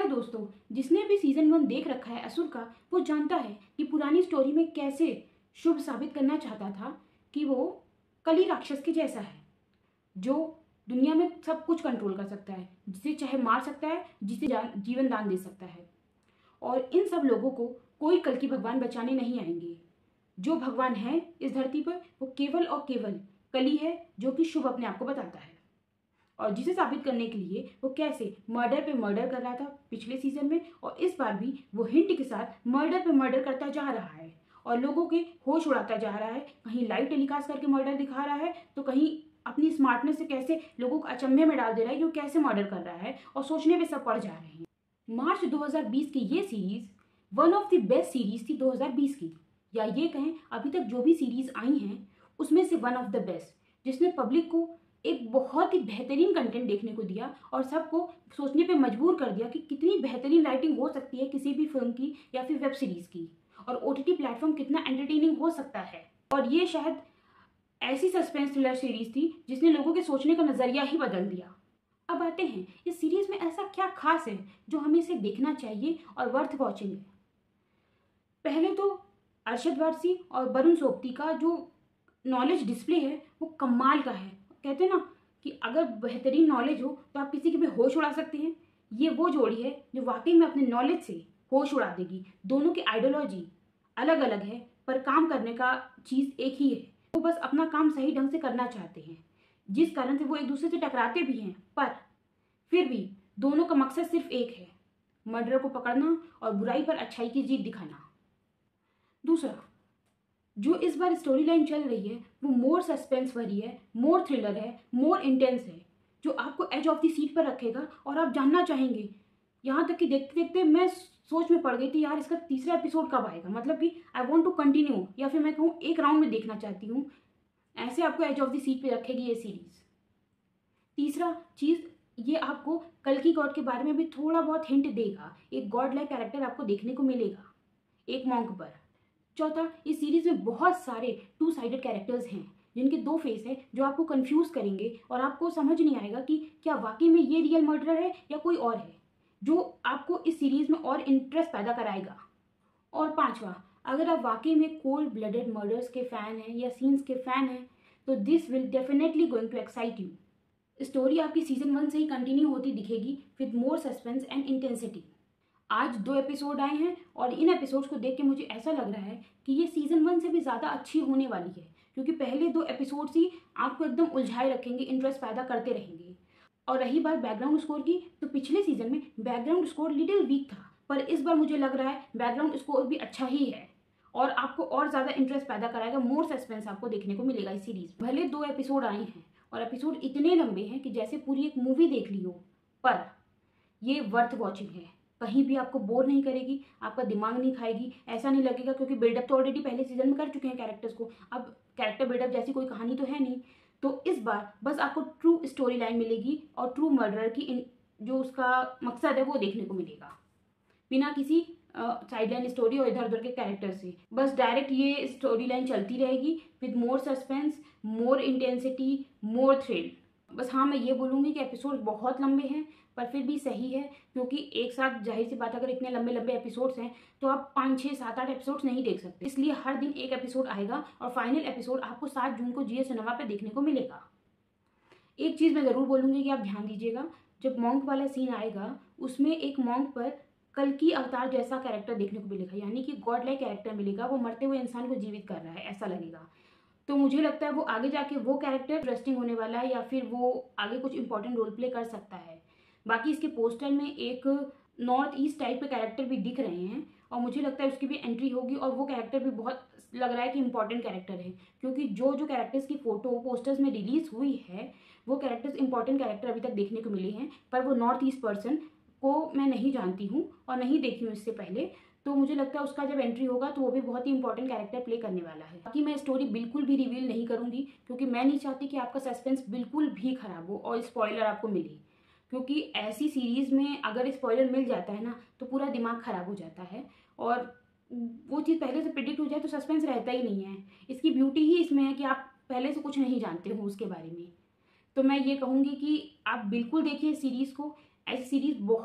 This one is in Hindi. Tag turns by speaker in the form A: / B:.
A: है दोस्तों, जिसने भी सीजन 1 देख रखा है असुर का, वो जानता है कि पुरानी स्टोरी में कैसे शुभ साबित करना चाहता था कि वो कली राक्षस के जैसा है, जो दुनिया में सब कुछ कंट्रोल कर सकता है, जिसे चाहे मार सकता है, जिसे जीवन दान दे सकता है। और इन सब लोगों को कोई कल की भगवान बचाने नहीं आएंगे। जो भगवान है इस धरती पर वो केवल और केवल कली है, जो कि शुभ अपने आप को बताता है। और जिसे साबित करने के लिए वो कैसे मर्डर पे मर्डर कर रहा था पिछले सीजन में, और इस बार भी वो हिंट के साथ मर्डर पे मर्डर करता जा रहा है और लोगों के होश उड़ाता जा रहा है। कहीं लाइव टेलीकास्ट करके मर्डर दिखा रहा है, तो कहीं अपनी स्मार्टनेस से कैसे लोगों को अचंभे में डाल दे रहा है कि वो कैसे मर्डर कर रहा है, और सोचने पे सब पड़ जा रहे हैं। मार्च 2020 की ये series one of the best series थी 2020 की, या ये कहें अभी तक जो भी सीरीज आई हैं उसमें से वन ऑफ द बेस्ट, जिसने पब्लिक को एक बहुत ही बेहतरीन कंटेंट देखने को दिया और सबको सोचने पे मजबूर कर दिया कि कितनी बेहतरीन राइटिंग हो सकती है किसी भी फिल्म की या फिर वेब सीरीज की, और ओटीटी प्लेटफॉर्म कितना एंटरटेनिंग हो सकता है। और ये शायद ऐसी सस्पेंस थ्रिलर सीरीज थी जिसने लोगों के सोचने का नजरिया ही बदल दिया। अब आते हैं इस सीरीज में ऐसा क्या खास है जो हमें इसे देखना चाहिए और वर्थ वॉचिंग है। पहले तो अरशद वारसी और वरुण सोबती का जो नॉलेज डिस्प्ले है वो कमाल का है। कहते हैं ना कि अगर बेहतरीन नॉलेज हो तो आप किसी के भी होश उड़ा सकते हैं। ये वो जोड़ी है जो वाकई में अपने नॉलेज से होश उड़ा देगी। दोनों की आइडियोलॉजी अलग अलग है पर काम करने का चीज़ एक ही है। वो बस अपना काम सही ढंग से करना चाहते हैं, जिस कारण से वो एक दूसरे से टकराते भी हैं, पर फिर भी दोनों का मकसद सिर्फ एक है, मर्डर को पकड़ना और बुराई पर अच्छाई की जीत दिखाना। दूसरा, जो इस बार स्टोरी लाइन चल रही है वो मोर सस्पेंस भरी है, मोर थ्रिलर है, मोर इंटेंस है, जो आपको एज ऑफ द सीट पर रखेगा और आप जानना चाहेंगे। यहाँ तक कि देखते देखते मैं सोच में पड़ गई थी, यार इसका तीसरा एपिसोड कब आएगा, मतलब कि आई वॉन्ट टू कंटिन्यू, या फिर मैं कहूँ एक राउंड में देखना चाहती हूँ। ऐसे आपको एज ऑफ द सीट पे रखेगी ये सीरीज। तीसरा चीज़, ये आपको कल की गॉड के बारे में भी थोड़ा बहुत हिंट देगा। एक गॉड लाइक कैरेक्टर आपको देखने को मिलेगा एक मॉन्क पर। चौथा, इस सीरीज में बहुत सारे टू साइडेड कैरेक्टर्स हैं जिनके दो फेस है, जो आपको कंफ्यूज करेंगे और आपको समझ नहीं आएगा कि क्या वाकई में ये रियल मर्डरर है या कोई और है, जो आपको इस सीरीज में और इंटरेस्ट पैदा कराएगा। और पांचवा, अगर आप वाकई में कोल्ड ब्लडेड मर्डर्स के फैन हैं या सीन्स के फैन हैं तो this will definitely going to excite you. Story आपकी सीजन 1 से ही कंटिन्यू होती दिखेगी with more suspense and intensity. आज 2 एपिसोड आए हैं और इन एपिसोड्स को देख के मुझे ऐसा लग रहा है कि ये सीजन 1 से भी ज़्यादा अच्छी होने वाली है, क्योंकि पहले 2 एपिसोड्स ही आपको एकदम उलझाए रखेंगे, इंटरेस्ट पैदा करते रहेंगे। और रही बात बैकग्राउंड स्कोर की, तो पिछले सीजन में बैकग्राउंड स्कोर लिटिल वीक था, पर इस बार मुझे लग रहा है बैकग्राउंड स्कोर भी अच्छा ही है और आपको और ज़्यादा इंटरेस्ट पैदा कराएगा। मोर सस्पेंस आपको देखने को मिलेगा इस सीरीज। भले 2 एपिसोड आए हैं और एपिसोड इतने लंबे हैं कि जैसे पूरी एक मूवी देख ली हो, पर ये वर्थ वॉचिंग है। कहीं भी आपको बोर नहीं करेगी, आपका दिमाग नहीं खाएगी, ऐसा नहीं लगेगा, क्योंकि बिल्डअप तो ऑलरेडी पहले सीजन में कर चुके हैं कैरेक्टर्स को, अब कैरेक्टर बिल्डअप जैसी कोई कहानी तो है नहीं। तो इस बार बस आपको ट्रू स्टोरी लाइन मिलेगी और ट्रू मर्डरर की जो उसका मकसद है वो देखने को मिलेगा, बिना किसी साइडलाइन स्टोरी और इधर उधर के कैरेक्टर से। बस डायरेक्ट ये स्टोरी लाइन चलती रहेगी with more suspense, more intensity, more thrill. बस हाँ, मैं ये बोलूँगी कि एपिसोड बहुत लंबे हैं पर फिर भी सही है, क्योंकि एक साथ जाहिर सी बात अगर इतने लंबे लंबे एपिसोड्स हैं तो आप 5, 6, 7, 8 एपिसोड्स नहीं देख सकते। इसलिए हर दिन एक एपिसोड आएगा और फाइनल एपिसोड आपको 7 जून को जियो सिनेमा पे देखने को मिलेगा। एक चीज़ मैं ज़रूर बोलूँगी कि आप ध्यान दीजिएगा, जब मॉन्क वाला सीन आएगा उसमें एक मॉन्क पर कल की अवतार जैसा कैरेक्टर देखने को मिलेगा, यानी कि गॉड लाइक कैरेक्टर मिलेगा। वो मरते हुए इंसान को जीवित कर रहा है ऐसा लगेगा। तो मुझे लगता है वो आगे जाके वो कैरेक्टर इंटरेस्टिंग होने वाला है, या फिर वो आगे कुछ इंपॉर्टेंट रोल प्ले कर सकता है। बाकी इसके पोस्टर में एक नॉर्थ ईस्ट टाइप के कैरेक्टर भी दिख रहे हैं और मुझे लगता है उसकी भी एंट्री होगी, और वो कैरेक्टर भी बहुत लग रहा है कि इंपॉर्टेंट कैरेक्टर है, क्योंकि जो जो कैरेक्टर्स की फोटो पोस्टर्स में रिलीज हुई है वो कैरेक्टर्स इंपॉर्टेंट कैरेक्टर अभी तक देखने को मिले हैं, पर वो नॉर्थ ईस्ट पर्सन को मैं नहीं जानती हूँ और नहीं देखी हूँ इससे पहले। तो मुझे लगता है उसका जब एंट्री होगा तो वो भी बहुत ही इंपॉर्टेंट कैरेक्टर प्ले करने वाला है। बाकी मैं स्टोरी बिल्कुल भी रिवील नहीं करूंगी, क्योंकि मैं नहीं चाहती कि आपका सस्पेंस बिल्कुल भी खराब हो और स्पॉइलर आपको मिले, क्योंकि ऐसी सीरीज में अगर स्पॉइलर मिल जाता है ना तो पूरा दिमाग खराब हो जाता है, और वो चीज़ पहले से प्रिडिक्ट हो जाए तो सस्पेंस रहता ही नहीं है। इसकी ब्यूटी ही इसमें है कि आप पहले से कुछ नहीं जानते हो उसके बारे में। तो मैं ये कहूँगी कि आप बिल्कुल देखिए सीरीज़ को। ऐसी सीरीज़ बहुत